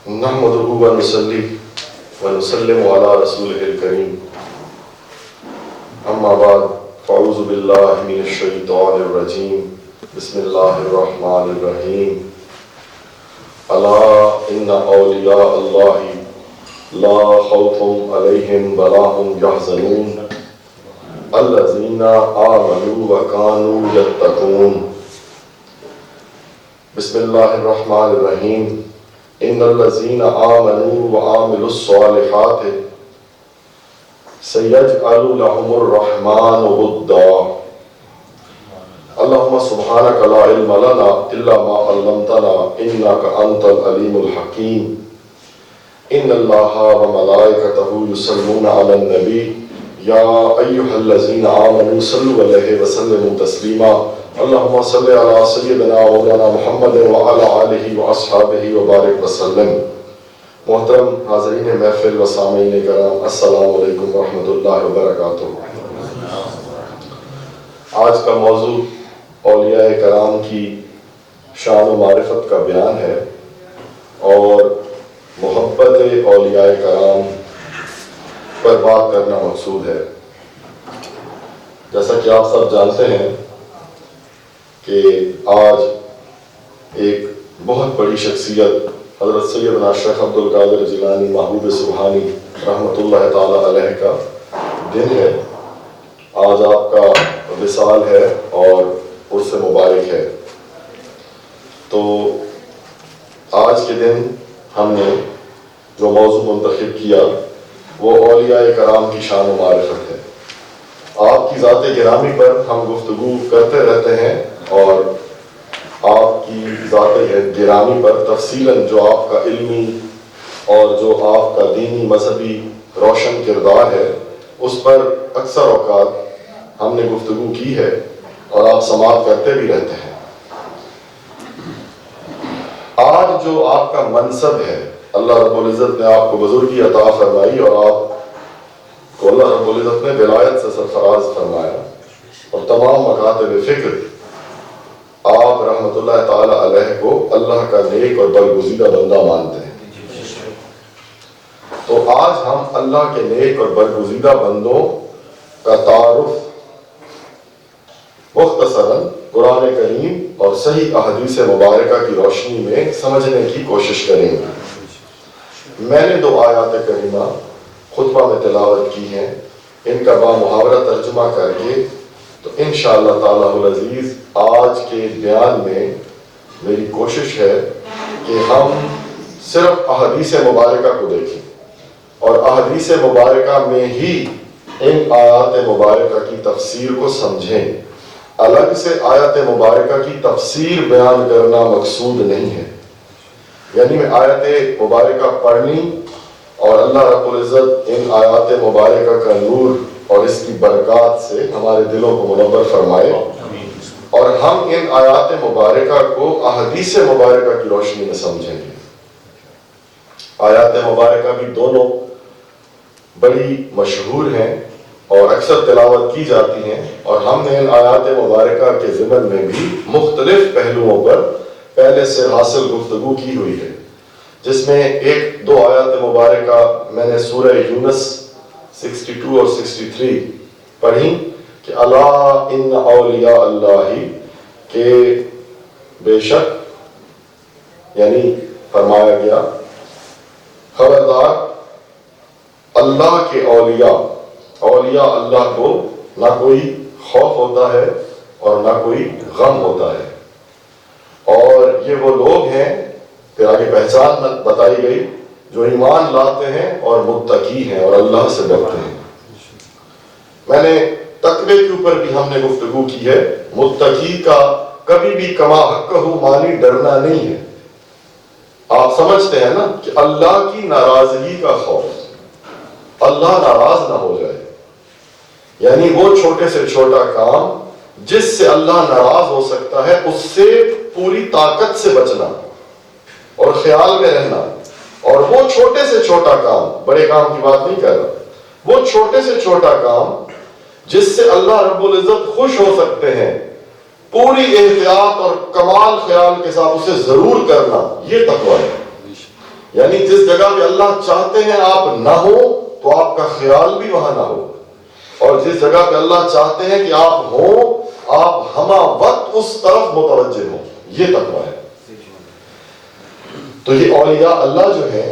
نحمده ونصلي ونسلم على رسوله الكريم أما بعد فأعوذ بالله من الشيطان الرجيم بسم الله الرحمن الرحيم ألا إن أولياء الله لا خوف عليهم ولا هم يحزنون الذين آمنوا وكانوا يتقون بسم الله الرحمن الرحيم إن الذين آمنوا وعملوا الصالحات سيجعل لهم الرحمن ودا اللهم سبحانك لا علم لنا إلا ما علمتنا إنك أنت العليم الحكيم إن الله وملائكته يصلون على النبي يا أيها الذين آمنوا صلوا عليه وسلموا تسليما اللهم صل على سيدنا مولانا محمد وعلى آلہ وأصحابہ وبارک وسلم۔ محترم حاضرین محفل و سامعین کرام، السلام علیکم ورحمۃ اللہ وبرکاتہ۔ آج کا موضوع اولیاء کرام کی شان و معرفت کا بیان ہے اور محبت اولیاء کرام پر بات کرنا مقصود ہے۔ جیسا کہ آپ سب جانتے ہیں کہ آج ایک بہت بڑی شخصیت حضرت سیدنا شیخ عبدالقادر جیلانی محبوب سبحانی رحمۃ اللہ تعالی علیہ کا دن ہے۔ آج آپ کا وصال ہے اور عرس مبارک ہے۔ تو آج کے دن ہم نے جو موضوع منتخب کیا وہ اولیاء کرام کی شان و معرفت ہے۔ آپ کی ذات گرامی پر ہم گفتگو کرتے رہتے ہیں اور آپ کی ذات گرامی پر تفصیلاً جو آپ کا علمی اور جو آپ کا دینی مذہبی روشن کردار ہے اس پر اکثر اوقات ہم نے گفتگو کی ہے اور آپ سماعت کرتے بھی رہتے ہیں۔ آج جو آپ کا منصب ہے، اللہ رب العزت نے آپ کو بزرگی عطا فرمائی اور آپ کو اللہ رب العزت نے ولایت سے سرفراز فرمایا اور تمام مکاتب فکر آپ رحمت اللہ تعالی علیہ کو اللہ کا نیک اور برگزیدہ بندہ مانتے ہیں۔ تو آج ہم اللہ کے نیک اور برگزیدہ بندوں کا تعارف مختصراً قرآن کریم اور صحیح احادیث مبارکہ کی روشنی میں سمجھنے کی کوشش کریں گے۔ میں نے 2 آیات کریمہ خطبہ میں تلاوت کی ہیں، ان کا بامحاورہ ترجمہ کر کے تو انشاءاللہ تعالیٰ العزیز آج کے بیان میں میری کوشش ہے کہ ہم صرف احادیث مبارکہ کو دیکھیں اور احادیث مبارکہ میں ہی ان آیات مبارکہ کی تفسیر کو سمجھیں۔ الگ سے آیات مبارکہ کی تفسیر بیان کرنا مقصود نہیں ہے، یعنی میں آیات مبارکہ پڑھنی اور اللہ رب العزت ان آیات مبارکہ کا نور اور اس کی برکات سے ہمارے دلوں کو منور فرمائے اور ہم ان آیات مبارکہ کو احادیث مبارکہ کی روشنی میں سمجھیں گے۔ آیات مبارکہ بھی دونوں بڑی مشہور ہیں اور اکثر تلاوت کی جاتی ہیں اور ہم نے ان آیات مبارکہ کے ضمن میں بھی مختلف پہلوؤں پر پہلے سے حاصل گفتگو کی ہوئی ہے، جس میں 1-2 آیات مبارکہ میں نے سورہ یونس 62 اور 63 پڑھی کہ الا ان اولیاء اللہ، کہ بے شک یعنی فرمایا گیا خبردار اللہ کے اولیاء اللہ کو نہ کوئی خوف ہوتا ہے اور نہ کوئی غم ہوتا ہے، اور یہ وہ لوگ ہیں، پھر آگے پہچان بتائی گئی، جو ایمان لاتے ہیں اور متقی ہیں اور اللہ سے ڈرتے ہیں۔ میں نے تقوی کے اوپر بھی ہم نے گفتگو کی ہے۔ متقی کا کبھی بھی کما حقہ مانی ڈرنا نہیں ہے۔ آپ سمجھتے ہیں نا کہ اللہ کی ناراضگی کا خوف، اللہ ناراض نہ ہو جائے، یعنی وہ چھوٹے سے چھوٹا کام جس سے اللہ ناراض ہو سکتا ہے اس سے پوری طاقت سے بچنا اور خیال میں رہنا، اور وہ چھوٹے سے چھوٹا کام، بڑے کام کی بات نہیں کر رہا، وہ چھوٹے سے چھوٹا کام جس سے اللہ رب العزت خوش ہو سکتے ہیں، پوری احتیاط اور کمال خیال کے ساتھ اسے ضرور کرنا، یہ تقویٰ ہے۔ یعنی جس جگہ پہ اللہ چاہتے ہیں آپ نہ ہو تو آپ کا خیال بھی وہاں نہ ہو، اور جس جگہ پہ اللہ چاہتے ہیں کہ آپ ہوں آپ ہمہ وقت اس طرف متوجہ ہوں، یہ تقویٰ ہے۔ تو یہ اولیاء اللہ جو ہیں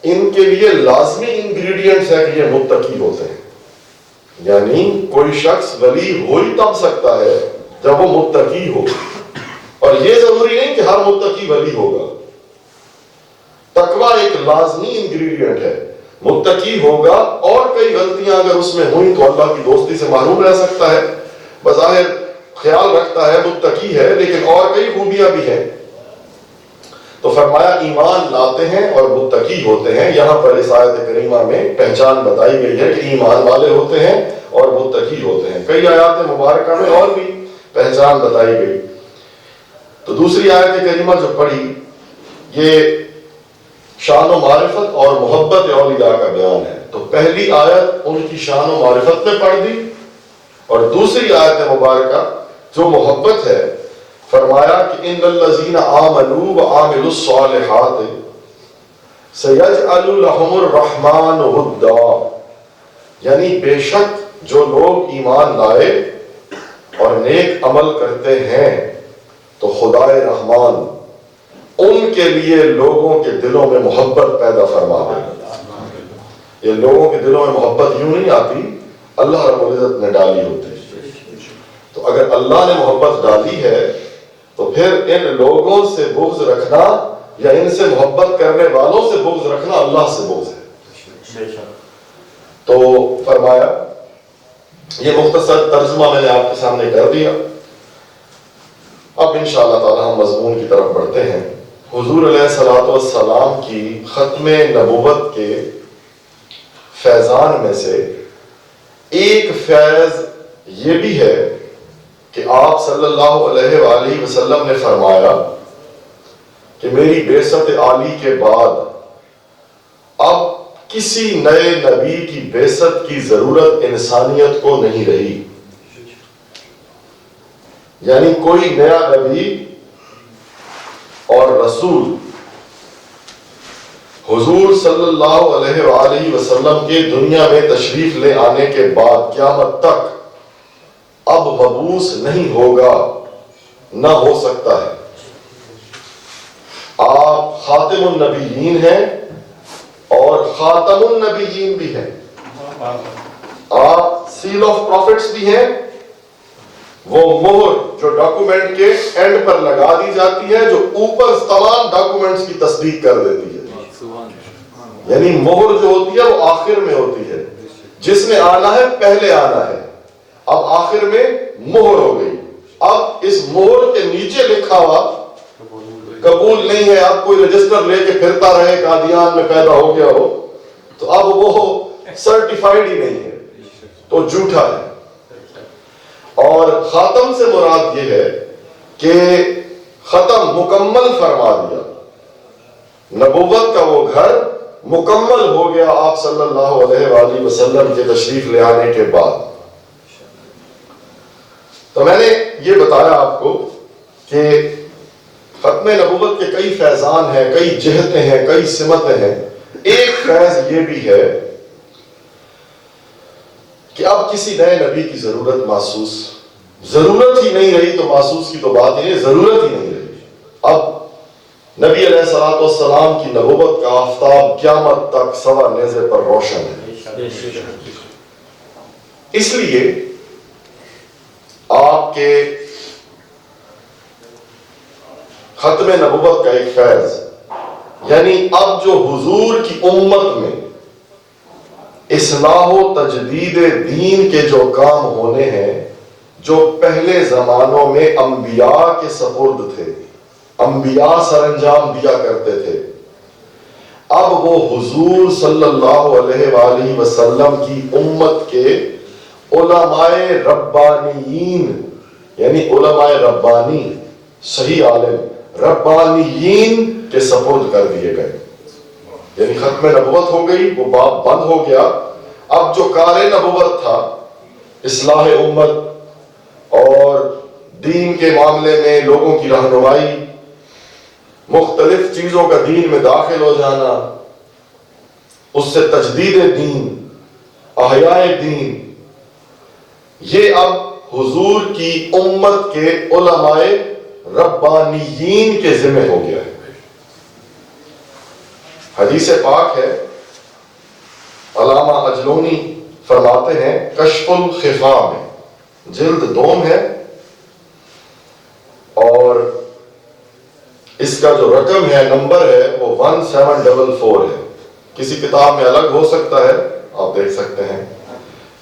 ان کے لیے لازمی انگریڈینٹس ہے کہ یہ متقی ہوتے ہیں، یعنی کوئی شخص ولی ہو ہی تب سکتا ہے جب وہ متقی ہو، اور یہ ضروری نہیں کہ ہر متقی ولی ہوگا۔ تقویٰ ایک لازمی انگریڈینٹ ہے، متقی ہوگا اور کئی غلطیاں اگر اس میں ہوئیں تو اللہ کی دوستی سے محروم رہ سکتا ہے، بظاہر خیال رکھتا ہے متقی ہے لیکن اور کئی خوبیاں بھی ہیں۔ تو فرمایا ایمان لاتے ہیں اور متقی ہوتے ہیں۔ یہاں پر اس آیت کریمہ میں پہچان بتائی گئی ہے کہ ایمان والے ہوتے ہیں اور متقی ہوتے ہیں۔ کئی آیات مبارکہ میں اور بھی پہچان بتائی گئی۔ تو دوسری آیت کریمہ جو پڑھی یہ شان و معرفت اور محبت اولیاء کا بیان ہے۔ تو پہلی آیت ان کی شان و معرفت میں پڑھ دی، اور دوسری آیت مبارکہ جو محبت ہے فرمایا کہ ان الذین آمنوا وعملوا الصالحات سیجعل لهم الرحمن ودا، یعنی بے شک جو لوگ ایمان لائے اور نیک عمل کرتے ہیں تو خدائے رحمان ان کے لیے لوگوں کے دلوں میں محبت پیدا فرما دے گا۔ یہ لوگوں کے دلوں میں محبت یوں نہیں آتی، اللہ رب العزت نے ڈالی ہوتی ہے۔ تو اگر اللہ نے محبت ڈالی ہے تو پھر ان لوگوں سے بغض رکھنا یا ان سے محبت کرنے والوں سے بغض رکھنا اللہ سے بغض ہے۔ تو فرمایا یہ مختصر ترجمہ میں نے آپ کے سامنے کر دیا۔ اب انشاءاللہ تعالی ہم مضمون کی طرف بڑھتے ہیں۔ حضور علیہ الصلوۃ والسلام کی ختم نبوت کے فیضان میں سے ایک فیض یہ بھی ہے کہ آپ صلی اللہ علیہ وآلہ وسلم نے فرمایا کہ میری بعثت عالی کے بعد اب کسی نئے نبی کی بعثت کی ضرورت انسانیت کو نہیں رہی، یعنی کوئی نیا نبی اور رسول حضور صلی اللہ علیہ وآلہ وسلم کے دنیا میں تشریف لے آنے کے بعد قیامت تک اب مبعوث نہیں ہوگا، نہ ہو سکتا ہے۔ آپ خاتم النبیین ہیں اور خاتم النبیین بھی ہیں، آپ سیل آف پروفٹس بھی ہیں، وہ مہر جو ڈاکومنٹ کے اینڈ پر لگا دی جاتی ہے جو اوپر تمام ڈاکومنٹس کی تصدیق کر دیتی ہے، یعنی مہر جو ہوتی ہے وہ آخر میں ہوتی ہے، جس نے آنا ہے پہلے آنا ہے، اب آخر میں مہر ہو گئی، اب اس مہر کے نیچے لکھا ہوا قبول نہیں ہے، اب کوئی رجسٹر لے کے پھرتا رہے قادیان میں پیدا ہو گیا ہو تو اب وہ سرٹیفائیڈ ہی نہیں ہے، تو جھوٹا ہے۔ اور خاتم سے مراد یہ ہے کہ ختم مکمل فرما دیا، نبوت کا وہ گھر مکمل ہو گیا آپ صلی اللہ علیہ وآلہ وسلم کے تشریف لے آنے کے بعد۔ تو میں نے یہ بتایا آپ کو کہ ختم نبوت کے کئی فیضان ہیں، کئی جہتیں ہیں، کئی سمتیں ہیں۔ ایک فیض یہ بھی ہے کہ اب کسی نئے نبی کی ضرورت ہی نہیں رہی، تو محسوس کی تو بات ہی نہیں، ضرورت ہی نہیں رہی۔ اب نبی علیہ الصلوۃ والسلام کی نبوت کا آفتاب قیامت تک سوا نیزے پر روشن ہے۔ اس لیے آپ کے ختم نبوت کا ایک فیض، یعنی اب جو حضور کی امت میں اصلاح و تجدید دین کے جو کام ہونے ہیں، جو پہلے زمانوں میں انبیاء کے سپرد تھے، انبیاء سر انجام دیا کرتے تھے، اب وہ حضور صلی اللہ علیہ وآلہ وسلم کی امت کے علماء ربانیین، یعنی علماء ربانی، صحیح عالم ربانیین کے سپرد کر دیے گئے۔ یعنی ختم نبوت ہو گئی، وہ باب بند ہو گیا، اب جو کار نبوت تھا، اصلاح امت اور دین کے معاملے میں لوگوں کی رہنمائی مختلف چیزوں کا دین میں داخل ہو جانا، اس سے تجدید دین، احیاء دین، یہ اب حضور کی امت کے علماء ربانیین کے ذمہ ہو گیا ہے۔ حدیث پاک ہے، علامہ اجلونی فرماتے ہیں کشف الخفا میں، جلد دوم ہے، اور اس کا جو رقم ہے، نمبر ہے، وہ 1744 ہے۔ کسی کتاب میں الگ ہو سکتا ہے، آپ دیکھ سکتے ہیں۔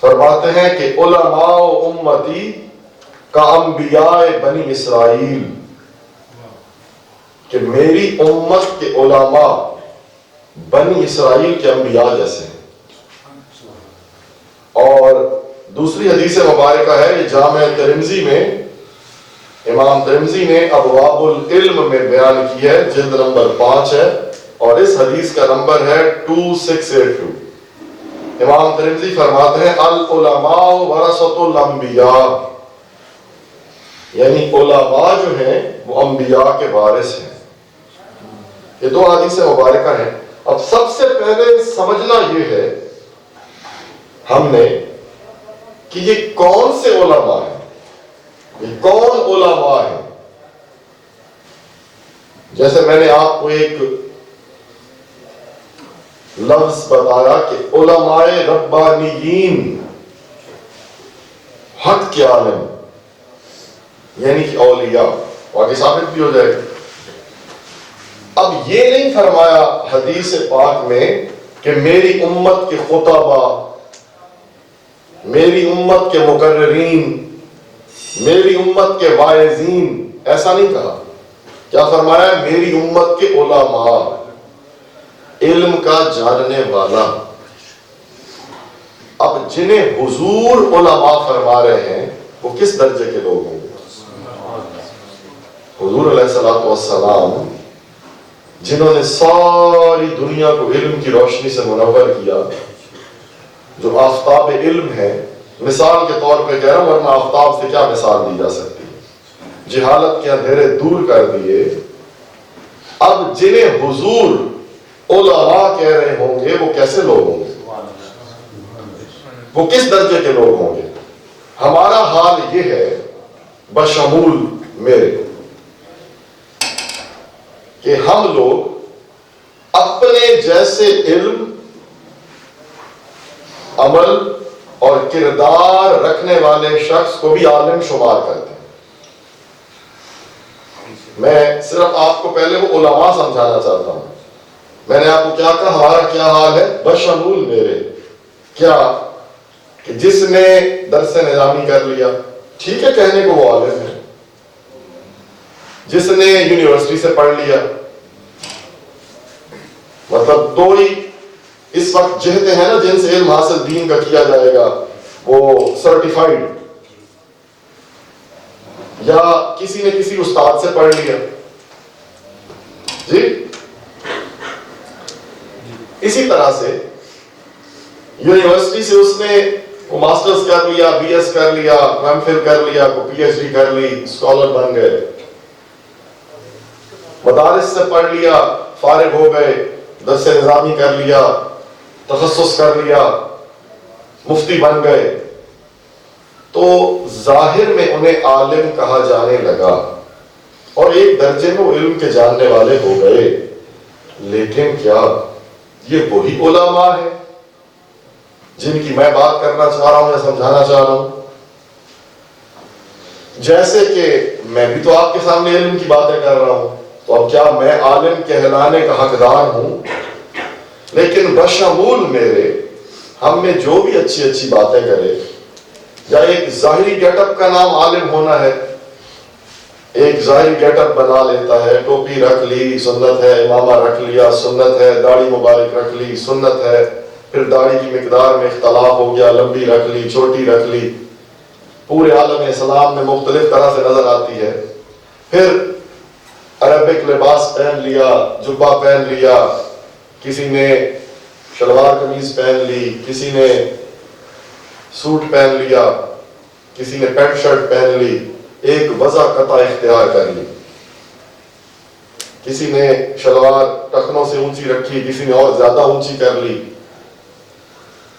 فرماتے ہیں کہ علماء امتی کا انبیاء بنی اسرائیل، کہ میری امت کے علماء بنی اسرائیل کے انبیاء جیسے ہیں۔ اور دوسری حدیث مبارکہ ہے، یہ جامع ترمذی میں امام ترمذی نے ابواب العلم میں بیان کی ہے، جلد نمبر 5 ہے، اور اس حدیث کا نمبر ہے 2682۔ امام ترمذی فرماتے ہیں العلماء ورثۃ الانبیاء، یعنی علماء جو ہیں وہ انبیاء کے وارث ہیں۔ یہ دو حدیث مبارکہ ہیں۔ اب سب سے پہلے سمجھنا یہ ہے ہم نے کہ یہ کون سے علماء ہیں، یہ کون علماء ہیں۔ جیسے میں نے آپ کو ایک لفظ بتایا کہ علماء ربانیین، حق کے عالم، یعنی کہ اولیاء، آگے ثابت بھی ہو جائے گا۔ اب یہ نہیں فرمایا حدیث پاک میں کہ میری امت کے خطباء، میری امت کے مقررین، میری امت کے واعظین، ایسا نہیں کہا۔ کیا فرمایا؟ میری امت کے علماء، علم کا جاننے والا۔ اب جنہیں حضور علماء فرما رہے ہیں وہ کس درجے کے لوگ ہوں گے؟ حضور علیہ الصلوۃ والسلام جنہوں نے ساری دنیا کو علم کی روشنی سے منور کیا، جو آفتاب علم ہے، مثال کے طور پہ کہہ رہا ہوں، ورنہ آفتاب سے کیا مثال دی جا سکتی ہے، جہالت کے اندھیرے دور کر دیے۔ اب جنہیں حضور علماء کہہ رہے ہوں گے وہ کیسے لوگ ہوں گے، وہ کس درجے کے لوگ ہوں گے؟ ہمارا حال یہ ہے بشمول میرے کہ ہم لوگ اپنے جیسے علم، عمل اور کردار رکھنے والے شخص کو بھی عالم شمار کرتے ہیں۔ میں صرف آپ کو پہلے وہ علماء سمجھانا چاہتا ہوں۔ میں نے آپ کو کیا کہا؟ ہمارا کیا حال ہے بشمول میرے، کیا کہ جس نے درس نظامی کر لیا، ٹھیک ہے، کہنے کو وہ عالم ہے۔ جس نے یونیورسٹی سے پڑھ لیا، مطلب دو ہی اس وقت جہتیں ہیں نا جن سے علم حاصل دین کا کیا جائے گا، وہ سرٹیفائیڈ، یا کسی نے کسی استاد سے پڑھ لیا، جی۔ اسی طرح سے یونیورسٹی سے اس نے وہ ماسٹرز کر لیا، بی ایس کر لیا، ایم فل کر لیا، پی ایچ ڈی کر لی، اسکالر بن گئے، مدارس سے پڑھ لیا، فارغ ہو گئے، درس نظامی کر لیا، تخصص کر لیا، مفتی بن گئے، تو ظاہر میں انہیں عالم کہا جانے لگا اور ایک درجے میں وہ علم کے جاننے والے ہو گئے۔ لیکن کیا یہ وہی علماء ہیں جن کی میں بات کرنا چاہ رہا ہوں یا سمجھانا چاہ رہا ہوں؟ جیسے کہ میں بھی تو آپ کے سامنے علم کی باتیں کر رہا ہوں، تو اب کیا میں عالم کہلانے کا حقدار ہوں؟ لیکن بشمول میرے ہم میں جو بھی اچھی اچھی باتیں کرے، یا ایک ظاہری گیٹ اپ کا نام عالم ہونا ہے، ایک ظاہری گیٹ اپ بنا لیتا ہے، ٹوپی رکھ لی سنت ہے، امامہ رکھ لیا سنت ہے، داڑھی مبارک رکھ لی سنت ہے، پھر داڑھی کی مقدار میں اختلاف ہو گیا، لمبی رکھ لی چھوٹی رکھ لی، پورے عالم اسلام میں مختلف طرح سے نظر آتی ہے۔ پھر عربک لباس پہن لیا، جبہ پہن لیا، کسی نے شلوار قمیض پہن لی، کسی نے سوٹ پہن لیا، کسی نے پینٹ شرٹ پہن لی، ایک وضع قطع اختیار کر لی۔ کسی نے شلوار ٹخنوں سے اونچی رکھی، کسی نے اور زیادہ اونچی کر لی،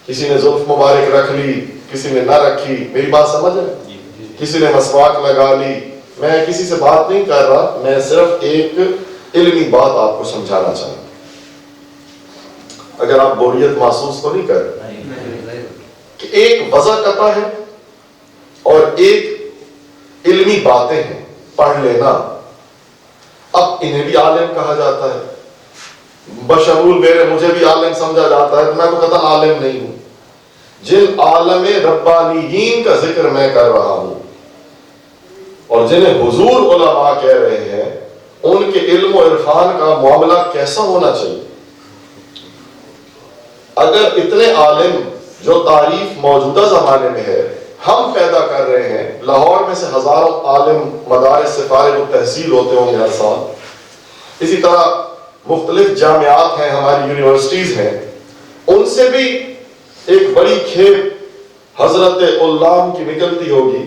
کسی نے زلف مبارک رکھ لی، کسی نے نہ رکھی. میری بات سمجھ ہے؟ کسی نے مسواک لگا لی. میں کسی سے بات نہیں کر رہا، میں صرف ایک علمی بات آپ کو سمجھانا چاہتا ہوں. اگر آپ بوریت محسوس تو نہیں کر رہے کہ ایک وضع قطع ہے اور ایک علمی باتیں ہیں، پڑھ لینا. اب انہیں بھی عالم کہا جاتا ہے، بشمول میرے مجھے بھی عالم سمجھا جاتا ہے، میں تو قطع عالم نہیں ہوں. جن عالم ربانیین کا ذکر میں کر رہا ہوں اور جنہیں حضور علماء کہہ رہے ہیں، ان کے علم و عرفان کا معاملہ کیسا ہونا چاہیے. اگر اتنے عالم جو تعریف موجودہ زمانے میں ہے ہم پیدا کر رہے ہیں، لاہور میں سے ہزاروں عالم مدارس سے فارغ التحصیل ہوتے ہوں گے ہر سال، اسی طرح مختلف جامعات ہیں، ہماری یونیورسٹیز ہیں، ان سے بھی ایک بڑی کھیپ حضرت علام کی نکلتی ہوگی.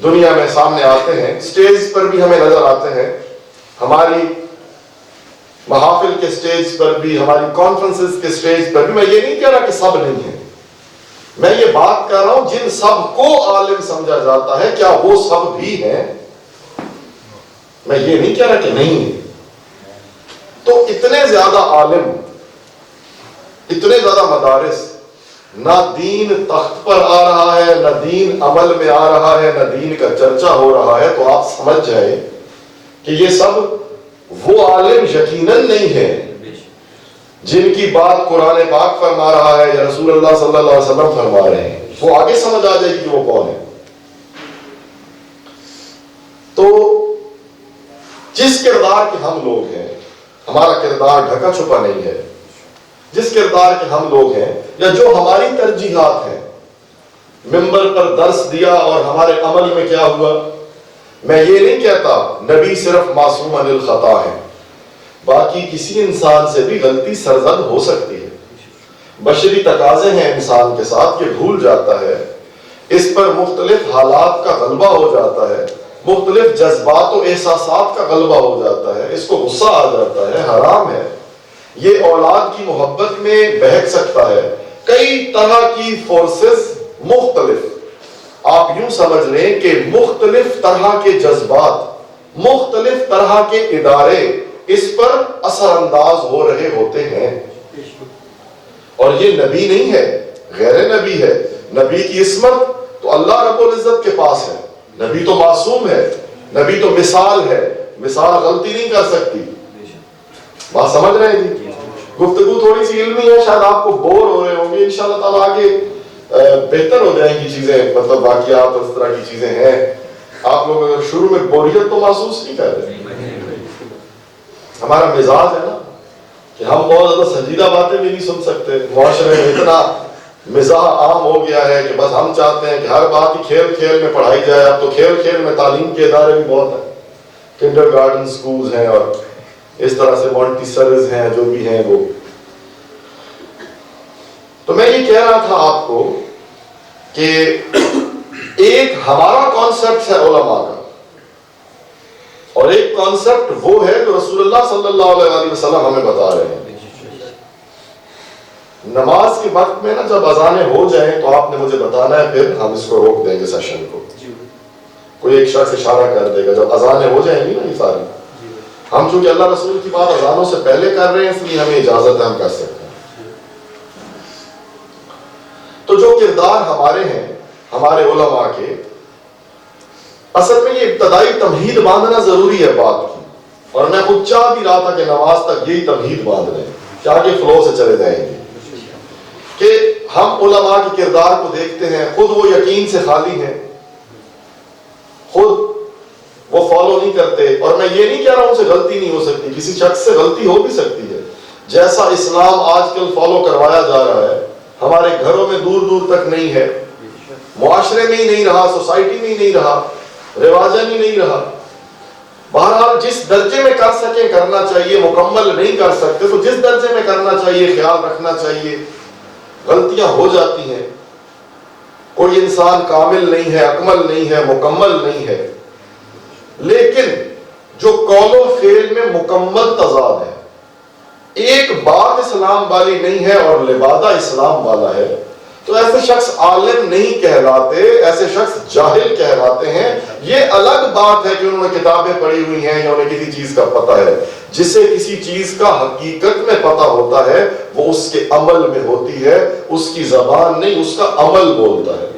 دنیا میں سامنے آتے ہیں، سٹیج پر بھی ہمیں نظر آتے ہیں، ہماری محافل کے سٹیج پر بھی، ہماری کانفرنسز کے سٹیج پر بھی. میں یہ نہیں کہہ رہا کہ سب نہیں ہیں، میں یہ بات کر رہا ہوں جن سب کو عالم سمجھا جاتا ہے کیا وہ سب بھی ہیں؟ میں یہ نہیں کہہ رہا کہ نہیں ہے. تو اتنے زیادہ عالم، اتنے زیادہ مدارس، نہ دین تخت پر آ رہا ہے، نہ دین عمل میں آ رہا ہے، نہ دین کا چرچا ہو رہا ہے، تو آپ سمجھ جائیں کہ یہ سب وہ عالم یقیناً نہیں ہے جن کی بات قرآن پاک فرما رہا ہے یا رسول اللہ صلی اللہ علیہ وسلم فرما رہے ہیں. وہ آگے سمجھ آ جائے گی کہ وہ کون ہے. تو جس کردار کے ہم لوگ ہیں، ہمارا کردار ڈھکا چھپا نہیں ہے، جس کردار کے ہم لوگ ہیں یا جو ہماری ترجیحات ہیں، منبر پر درس دیا اور ہمارے عمل میں کیا ہوا. میں یہ نہیں کہتا نبی صرف معصوم عن الخطا ہے، باقی کسی انسان سے بھی غلطی سرزد ہو سکتی ہے. بشری تقاضے ہیں انسان کے ساتھ کہ بھول جاتا ہے، اس پر مختلف حالات کا غلبہ ہو جاتا ہے، مختلف جذبات و احساسات کا غلبہ ہو جاتا ہے، اس کو غصہ آ جاتا ہے، حرام ہے. یہ اولاد کی محبت میں بہک سکتا ہے. کئی طرح کی فورسز مختلف، آپ یوں سمجھ لیں کہ مختلف طرح کے جذبات، مختلف طرح کے ادارے اس پر اثر انداز ہو رہے ہوتے ہیں. اور یہ نبی نہیں ہے، غیر نبی ہے. نبی کی عصمت تو اللہ رب العزت کے پاس ہے، نبی تو معصوم ہے، نبی تو مثال ہے، مثال غلطی نہیں کر سکتی. بات سمجھ رہے ہیں جی؟ گفتگو تھوڑی سی علمی ہے، شاید آپ کو بور ہو رہے ہوں گے، انشاءاللہ تعالیٰ آگے بہتر ہو جائیں گی چیزیں، مطلب واقعات اور اس طرح کی چیزیں ہیں. آپ لوگ اگر شروع میں بوریت تو محسوس نہیں کر رہے. ہمارا مزاج ہے نا کہ ہم بہت زیادہ سنجیدہ باتیں بھی نہیں سن سکتے. معاشرے میں اتنا مزاح عام ہو گیا ہے کہ بس ہم چاہتے ہیں کہ ہر بات ہی کھیل کھیل میں پڑھائی جائے. اب تو کھیل کھیل میں تعلیم کے ادارے بھی بہت ہیں، کنڈر گارڈن سکولز ہیں اور اس طرح سے مونٹیسریز ہیں، جو بھی ہیں وہ. تو میں یہ کہہ رہا تھا آپ کو کہ ایک ہمارا کانسیپٹ ہے علماء کا، اور ایک کانسیپٹ وہ ہے جو رسول اللہ صلی اللہ علیہ وسلم ہمیں بتا رہے ہیں. نماز کے وقت میں نا جب اذانیں ہو جائیں تو آپ نے مجھے بتانا ہے، پھر ہم اس کو روک دیں گے سیشن کو. کوئی ایک شخص اشارہ کر دے گا جب اذانیں ہو جائیں گی نا یہ ساری. ہم چونکہ اللہ رسول کی بات اذانوں سے پہلے کر رہے ہیں، اس لیے ہمیں اجازت ہے، ہم کر سکتے ہیں. تو جو کردار ہمارے ہیں، ہمارے علماء کے، اصل میں یہ ابتدائی تمہید باندھنا ضروری ہے بات کی. اور میں خود چاہ بھی رہا تھا کہ نماز تک یہی تمہید باندھ لیں کہ آگے فلو سے چلے جائیں گے، کہ ہم علماء کے کردار کو دیکھتے ہیں. خود وہ یقین سے خالی ہیں، خود وہ فالو نہیں کرتے. اور میں یہ نہیں کہہ رہا ہوں ان سے غلطی نہیں ہو سکتی، کسی شخص سے غلطی ہو بھی سکتی ہے. جیسا اسلام آج کل فالو کروایا جا رہا ہے، ہمارے گھروں میں دور دور تک نہیں ہے، معاشرے میں ہی نہیں رہا، سوسائٹی میں ہی نہیں رہا، رواجن ہی نہیں رہا. بہرحال جس درجے میں کر سکیں کرنا چاہیے، مکمل نہیں کر سکتے تو جس درجے میں کرنا چاہیے خیال رکھنا چاہیے. غلطیاں ہو جاتی ہیں، کوئی انسان کامل نہیں ہے، اکمل نہیں ہے، مکمل نہیں ہے. لیکن جو قول و فعل میں مکمل تضاد ہے. ایک بات اسلام والی نہیں ہے اور لبادہ اسلام والا ہے, تو ایسے شخص عالم نہیں کہلاتے, ایسے شخص جاہل کہلاتے ہیں. یہ الگ بات ہے کہ انہوں نے کتابیں پڑھی ہوئی ہیں یا انہیں کسی چیز کا پتہ ہے. جسے کسی چیز کا حقیقت میں پتہ ہوتا ہے وہ اس کے عمل میں ہوتی ہے, اس کی زبان نہیں, اس کا عمل بولتا ہے.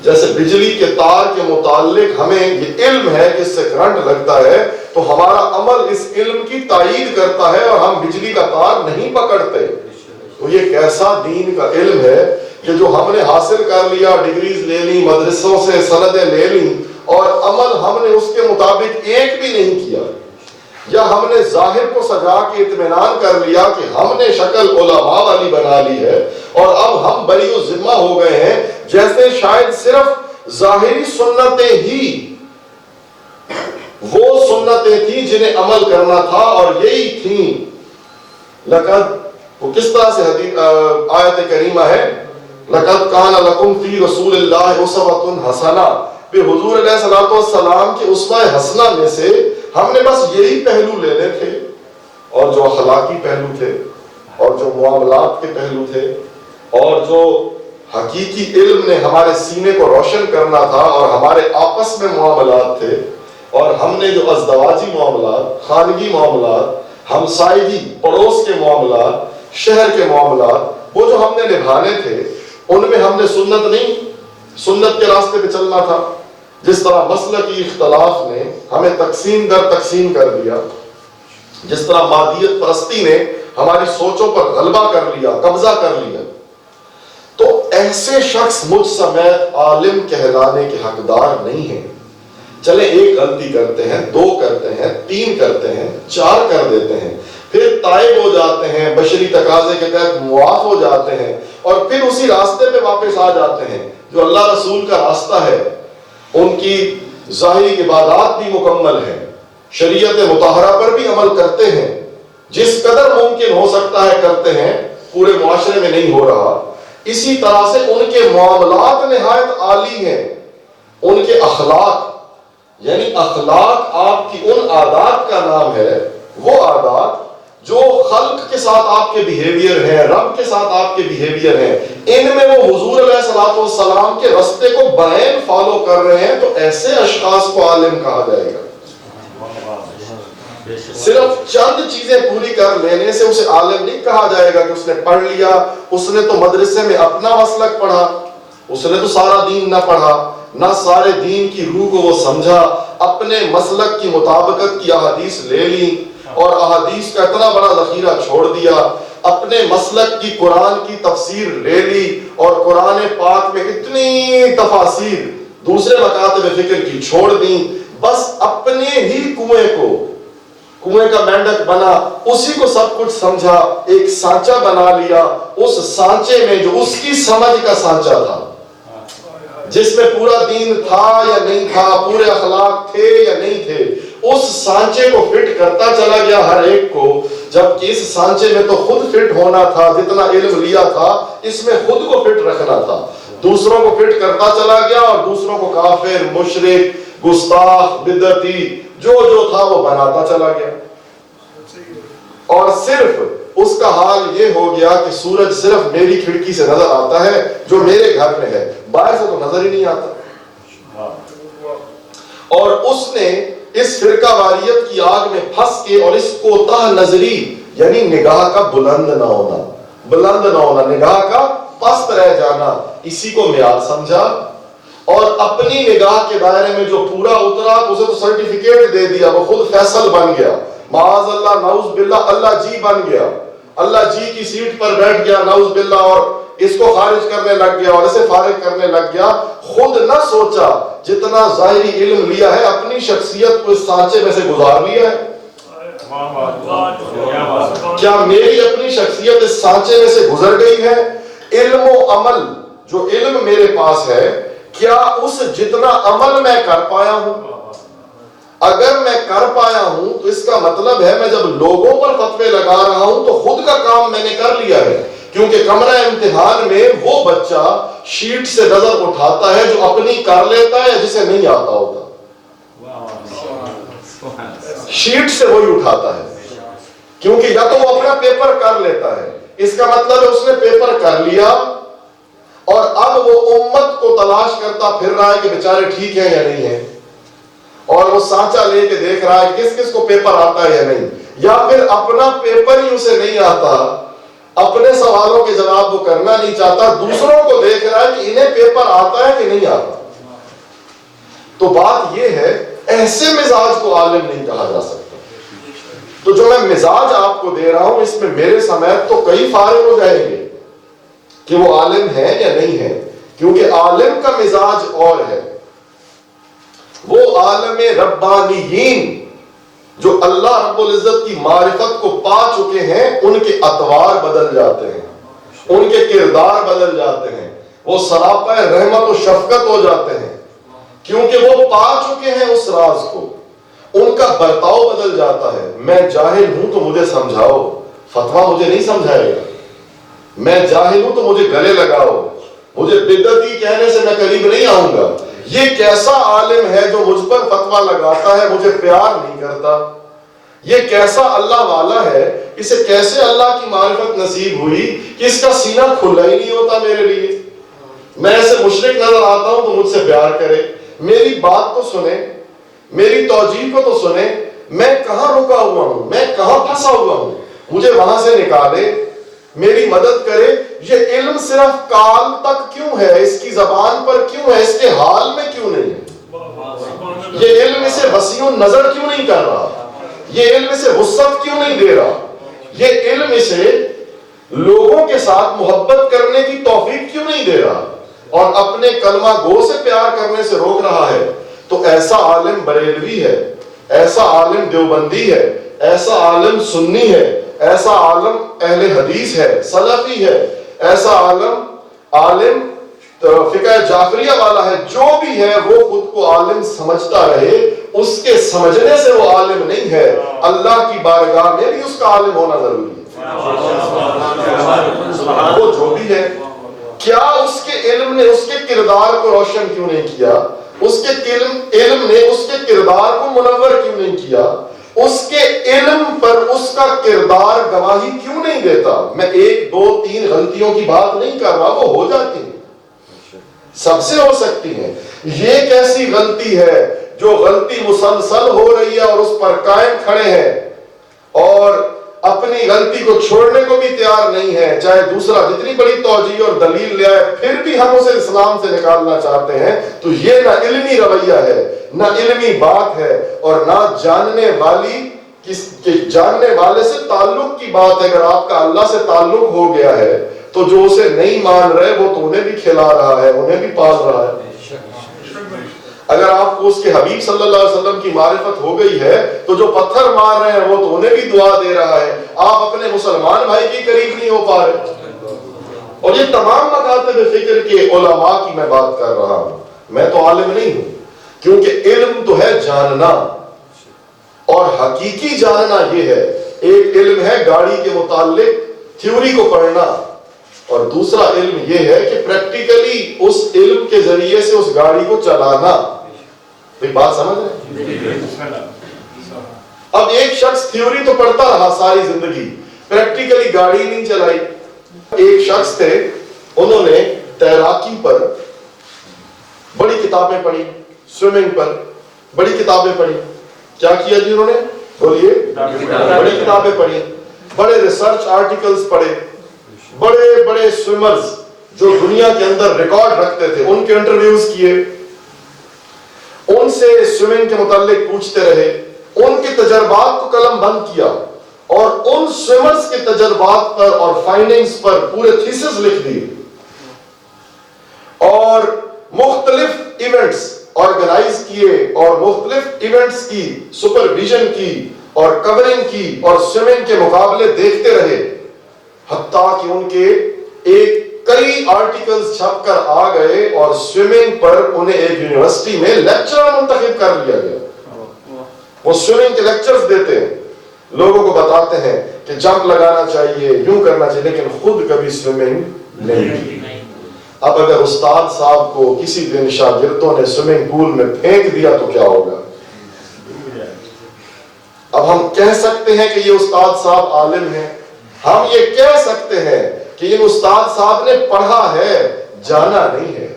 جیسے بجلی کے تار کے متعلق ہمیں یہ علم ہے کہ اس سے کرنٹ لگتا ہے, تو ہمارا عمل اس علم کی تائید کرتا ہے اور ہم بجلی کا تار نہیں پکڑتے. تو یہ کیسا دین کا علم ہے کہ جو ہم نے حاصل کر لیا, ڈگریز لے لی, مدرسوں سے سندیں لے لی, اور عمل ہم نے اس کے مطابق ایک بھی نہیں کیا. یا ہم نے ظاہر کو سجا کے اطمینان کر لیا کہ ہم نے شکل علماء والی بنا لی ہے اور اب ہم بری و ذمہ ہو گئے ہیں, جیسے شاید صرف ظاہری سنتیں ہی وہ سنتیں تھیں جنہیں عمل کرنا تھا اور یہی تھیں. لقد, وہ کس طرح سے آیت کریمہ ہے, لقد کان لکم فی رسول اللہ اسوۃ حسنہ. پھر حضور علیہ الصلوۃ والسلام کے اسوہ حسنہ میں سے ہم نے بس یہی پہلو لینے تھے, اور جو اخلاقی پہلو تھے, اور جو معاملات کے پہلو تھے, اور جو حقیقی علم نے ہمارے سینے کو روشن کرنا تھا, اور ہمارے آپس میں معاملات تھے, اور ہم نے جو ازدواجی معاملات, خانگی معاملات, ہمسائیگی پڑوس کے معاملات, شہر کے معاملات, وہ جو ہم نے نبھانے تھے, ان میں ہم نے سنت نہیں, سنت کے راستے پہ چلنا تھا. جس طرح مسلکی اختلاف نے ہمیں تقسیم در تقسیم کر دیا, جس طرح مادیت پرستی نے ہماری سوچوں پر غلبہ کر لیا, قبضہ کر لیا, تو ایسے شخص مجھ سمیت عالم کہلانے کے حقدار نہیں ہیں. چلے ایک غلطی کرتے ہیں, دو کرتے ہیں, تین کرتے ہیں, چار کر دیتے ہیں, پھر تائب ہو جاتے ہیں, بشری تقاضے کے تحت معاف ہو جاتے ہیں, اور پھر اسی راستے پہ واپس آ جاتے ہیں جو اللہ رسول کا راستہ ہے. ان کی ظاہری عبادات بھی مکمل ہیں, شریعت مطہرہ پر بھی عمل کرتے ہیں, جس قدر ممکن ہو سکتا ہے کرتے ہیں, پورے معاشرے میں نہیں ہو رہا. اسی طرح سے ان کے معاملات نہایت عالی ہیں. ان کے اخلاق, یعنی اخلاق آپ کی ان عادات کا نام ہے, وہ عادات جو خلق کے ساتھ آپ کے بیہیویئر ہیں, رب کے ساتھ آپ کے بیہیویئر ہیں, ان میں وہ حضور علیہ الصلوۃ والسلام کے رستے کو بعین فالو کر رہے ہیں, تو ایسے اشخاص کو عالم کہا جائے گا. صرف چند چیزیں پوری کر لینے سے اسے عالم نہیں کہا جائے گا کہ اس نے پڑھ لیا, اس نے تو مدرسے میں اپنا مسلک پڑھا, اس نے تو سارا دین نہ پڑھا, نہ سارے دین کی روح کو وہ سمجھا, اپنے مسلک کی مطابقت کی احادیث لے لی اور احادیث کا اتنا بڑا ذخیرہ چھوڑ دیا, اپنے مسلک کی قرآن کی تفسیر لے لی اور قرآن پاک میں اتنی تفاسیر دوسرے مکاتب فکر کی چھوڑ دیں, بس اپنے ہی کنویں کا مینڈک بنا, اسی کو سب کچھ سمجھا, ایک سانچہ بنا لیا, اس سانچے میں جو اس کی سمجھ کا سانچہ تھا, جس میں پورا دین تھا یا نہیں تھا, پورے اخلاق تھے یا نہیں تھے, اس سانچے کو فٹ کرتا چلا گیا ہر ایک کو, جبکہ اس سانچے میں تو خود فٹ ہونا تھا, جتنا علم لیا تھا اس میں خود کو فٹ رکھنا تھا. دوسروں کو فٹ کرتا چلا گیا اور دوسروں کو کافر, مشرک, گستاخ, بدعتی جو تھا وہ بناتا چلا گیا. اور صرف اس کا حال یہ ہو گیا کہ سورج صرف میری کھڑکی سے نظر آتا ہے جو میرے گھر میں ہے, باہر سے تو نظر ہی نہیں آتا. اور اس نے اس فرقہ واریت کی آگ میں پھنس کے, اور اس کوتاہ نظری یعنی نگاہ کا بلند نہ ہونا, نگاہ کا پست رہ جانا, اسی کو معیار سمجھا, اور اپنی نگاہ کے دائرے میں جو پورا اترا اسے تو سرٹیفکیٹ دے دیا, وہ خود فیصل بن گیا, معاذ اللہ, نعوذ باللہ, اللہ جی بن گیا, اللہ جی کی سیٹ پر بیٹھ گیا, نعوذ باللہ, اور اس کو خارج کرنے لگ گیا اور اسے فارغ کرنے لگ گیا. خود نہ سوچا, جتنا ظاہری علم لیا ہے اپنی شخصیت کو اس سانچے میں سے گزار لیا ہے. کیا میری اپنی شخصیت اس سانچے میں سے گزر گئی ہے؟ علم و عمل, جو علم میرے پاس ہے, کیا اس جتنا عمل میں کر پایا ہوں؟ اگر میں کر پایا ہوں تو اس کا مطلب ہے میں جب لوگوں پر فتوے لگا رہا ہوں تو خود کا کام میں نے کر لیا ہے, کیونکہ کمرہ امتحان میں وہ بچہ شیٹ سے نظر اٹھاتا ہے جو اپنی کر لیتا ہے جسے نہیں آتا ہوتا. شیٹ سے وہی اٹھاتا ہے، کیونکہ یا تو وہ اپنا پیپر کر لیتا ہے، اس کا مطلب ہے اس نے پیپر کر لیا اور اب وہ امت کو تلاش کرتا پھر رہا ہے کہ بیچارے ٹھیک ہیں یا نہیں ہیں، اور وہ سانچہ لے کے دیکھ رہا ہے کس کس کو پیپر آتا ہے یا نہیں، یا پھر اپنا پیپر ہی اسے نہیں آتا، اپنے سوالوں کے جواب وہ کرنا نہیں چاہتا، دوسروں کو دیکھ رہا ہے کہ انہیں پیپر آتا ہے کہ نہیں آتا۔ تو بات یہ ہے، ایسے مزاج کو عالم نہیں کہا جا سکتا۔ تو جو میں مزاج آپ کو دے رہا ہوں، اس میں میرے سمیت تو کئی فارغ ہو جائیں گے کہ وہ عالم ہے یا نہیں ہے، کیونکہ عالم کا مزاج اور ہے۔ وہ عالم ربانیین جو اللہ رب العزت کی معرفت کو پا چکے ہیں، ان کے اطوار بدل جاتے ہیں، ان کے کردار بدل جاتے ہیں، وہ سراپا رحمت و شفقت ہو جاتے ہیں، کیونکہ وہ پا چکے ہیں اس راز کو، ان کا برتاؤ بدل جاتا ہے۔ میں جاہل ہوں تو مجھے سمجھاؤ، فتویٰ مجھے نہیں سمجھائے گا۔ میں جاہل ہوں تو مجھے گلے لگاؤ، مجھے بدعتی کہنے سے میں قریب نہیں آؤں گا۔ یہ کیسا عالم ہے جو مجھ پر فتویٰ لگاتا ہے، مجھے پیار نہیں کرتا؟ یہ کیسا اللہ والا ہے، اسے کیسے اللہ کی معرفت نصیب ہوئی کہ اس کا سینہ کھلا ہی نہیں ہوتا میرے لیے؟ میں ایسے مشرک نظر آتا ہوں تو مجھ سے پیار کرے، میری بات تو سنے، میری توجیہ کو تو سنے، میں کہاں رکا ہوا ہوں، میں کہاں پھنسا ہوا ہوں، مجھے وہاں سے نکالے، میری مدد کرے۔ یہ علم صرف کال تک کیوں ہے، اس کی زبان پر کیوں ہے، اس کے حال میں کیوں نہیں ہے؟ یہ علم اسے وسیع نظر کیوں نہیں کر رہا؟ یہ علم اسے وسعت کیوں نہیں دے رہا؟ یہ علم اسے لوگوں کے ساتھ محبت کرنے کی توفیق کیوں نہیں دے رہا اور اپنے کلمہ گو سے پیار کرنے سے روک رہا ہے؟ تو ایسا عالم بریلوی ہے، ایسا عالم دیوبندی ہے، ایسا عالم سنی ہے، ایسا عالم اہل حدیث ہے، سلفی ہے، ایسا عالم فقہ جعفریہ والا ہے، جو بھی ہے وہ خود کو عالم سمجھتا رہے، اس کے سمجھنے سے وہ عالم نہیں ہے، اللہ کی بارگاہ میں بھی اس کا عالم ہونا ضروری ہے۔ وہ جو بھی ہے، کیا اس کے علم نے اس کے کردار کو روشن کیوں نہیں کیا؟ اس کے علم نے اس کے کردار کو منور کیوں نہیں کیا؟ اس کے علم پر اس کا کردار گواہی کیوں نہیں دیتا؟ میں 1 2 3 غلطیوں کی بات نہیں کر رہا، وہ ہو جاتی ہیں، سب سے ہو سکتی ہیں۔ یہ کیسی غلطی ہے جو غلطی مسلسل ہو رہی ہے اور اس پر قائم کھڑے ہیں اور اپنی غلطی کو چھوڑنے کو بھی تیار نہیں ہے، چاہے دوسرا جتنی بڑی توجیہ اور دلیل لے آئے پھر بھی ہم اسے اسلام سے نکالنا چاہتے ہیں۔ تو یہ نہ علمی رویہ ہے، نہ علمی بات ہے، اور نہ جاننے والے سے تعلق کی بات ہے۔ اگر آپ کا اللہ سے تعلق ہو گیا ہے تو جو اسے نہیں مان رہے وہ تو انہیں بھی کھلا رہا ہے، انہیں بھی پال رہا ہے۔ اگر آپ کو اس کے حبیب صلی اللہ علیہ وسلم کی معرفت ہو گئی ہے تو جو پتھر مار رہے ہیں وہ تو انہیں بھی دعا دے رہا ہے، آپ اپنے مسلمان بھائی کے قریب نہیں ہو پا رہے۔ اور یہ تمام مکاتب فکر کے علماء کی میں بات کر رہا ہوں، میں تو عالم نہیں ہوں، کیونکہ علم تو ہے جاننا، اور حقیقی جاننا یہ ہے۔ ایک علم ہے گاڑی کے متعلق تھیوری کو پڑھنا، اور دوسرا علم یہ ہے کہ پریکٹیکلی اس علم کے ذریعے سے اس گاڑی کو چلانا۔ بات سمجھ رہے ہیں؟ اب ایک شخص تھیوری تو پڑھتا رہا ساری زندگی، پریکٹیکلی گاڑی نہیں چلائی۔ ایک شخص تھے، انہوں نے تیراکی پر بڑی کتابیں پڑھی، سوئمنگ پر بڑی کتابیں پڑھی۔ کیا کیا جی انہوں نے؟ بولیے، بڑی کتابیں پڑھی، بڑے ریسرچ آرٹیکلز پڑھے، بڑے بڑے سوئمرز جو دنیا کے اندر ریکارڈ رکھتے تھے ان کے انٹرویوز کیے، ان سے سوئمنگ کے متعلق پوچھتے رہے، ان کے تجربات کو قلم بند کیا، اور ان سوئمرز کے تجربات پر اور فائنڈنگز پر پورے تھیسس لکھ دیے، اور مختلف ایونٹس آرگنائز کیے، اور مختلف ایونٹس کی سپرویژن کی اور کورنگ کی، اور سوئمنگ کے مقابلے دیکھتے رہے، حتیٰ کہ ان کے کئی آرٹیکلز چھپ کر آ گئے اور سوئمنگ پر انہیں ایک یونیورسٹی میں لیکچرر منتخب کر لیا گیا۔ وہ سوئمنگ کے لیکچرز دیتے ہیں، لوگوں کو بتاتے ہیں کہ جمپ لگانا چاہیے، یوں کرنا چاہیے، لیکن خود کبھی سوئمنگ نہیں کی۔ اب اگر استاد صاحب کو کسی دن شاگردوں نے سوئمنگ پول میں پھینک دیا تو کیا ہوگا؟ کہہ سکتے ہیں کہ یہ استاد صاحب عالم ہیں، ہم یہ کہہ سکتے ہیں کہ ان استاد صاحب نے پڑھا ہے، جانا نہیں ہے۔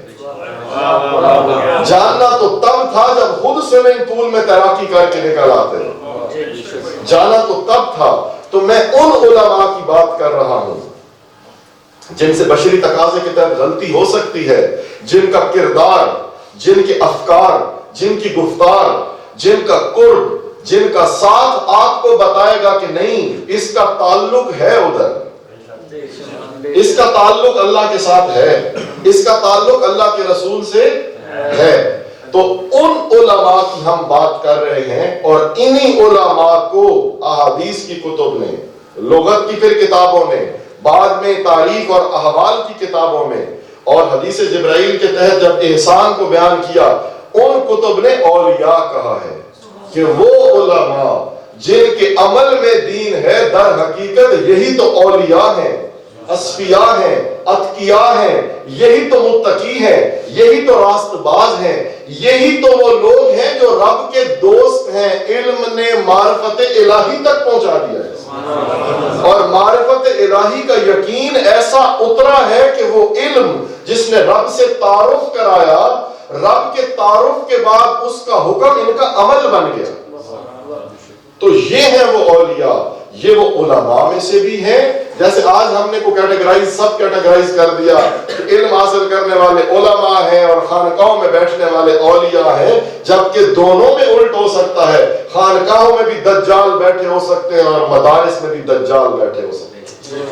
جاننا تو تب تھا جب خود سوئمنگ پول میں تیراکی کر کے نکل آتے، جانا تو تب تھا۔ تو میں ان علماء کی بات کر رہا ہوں جن سے بشری تقاضے کے تحت غلطی ہو سکتی ہے، جن کا کردار، جن کے افکار، جن کی گفتار، جن کا قرب، جن کا ساتھ آپ کو بتائے گا کہ نہیں اس کا تعلق ہے ادھر، اس کا تعلق اللہ کے ساتھ ہے، اس کا تعلق اللہ کے رسول سے ہے۔ تو ان علماء کی ہم بات کر رہے ہیں، اور انہی علماء کو احادیث کی کتب نے، لغت کی پھر کتابوں نے، بعد میں تاریخ اور احوال کی کتابوں میں، اور حدیث جبرائیل کے تحت جب احسان کو بیان کیا، ان کتب نے اولیاء کہا ہے کہ وہ علماء جن کے عمل میں دین ہے، در حقیقت یہی تو اولیاء ہیں، اصفیاء ہیں، اتقیاء ہیں، یہی تو متقی ہیں، یہی تو راست باز ہیں، یہی تو وہ لوگ ہیں جو رب کے دوست ہیں۔ علم نے معرفت الہی تک پہنچا دیا ہے، اور معرفت الہی کا یقین ایسا اترا ہے کہ وہ علم جس نے رب سے تعارف کرایا، رب کے تعارف کے بعد اس کا حکم ان کا عمل بن گیا۔ تو یہ ہیں وہ اولیاء، یہ وہ علماء میں سے بھی ہیں۔ جیسے آج ہم نے کو سب کیٹیگرائز کر دیا، علم حاصل کرنے والے علماء ہیں اور خانقاہوں میں بیٹھنے والے اولیاء ہیں، جبکہ دونوں میں الٹ ہو سکتا ہے، خانقاہوں میں بھی دجال بیٹھے ہو سکتے ہیں اور مدارس میں بھی دجال بیٹھے ہو سکتے ہیں۔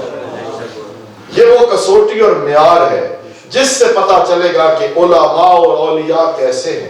یہ وہ کسوٹی اور معیار ہے جس سے پتا چلے گا کہ علماء اور اولیاء کیسے ہیں۔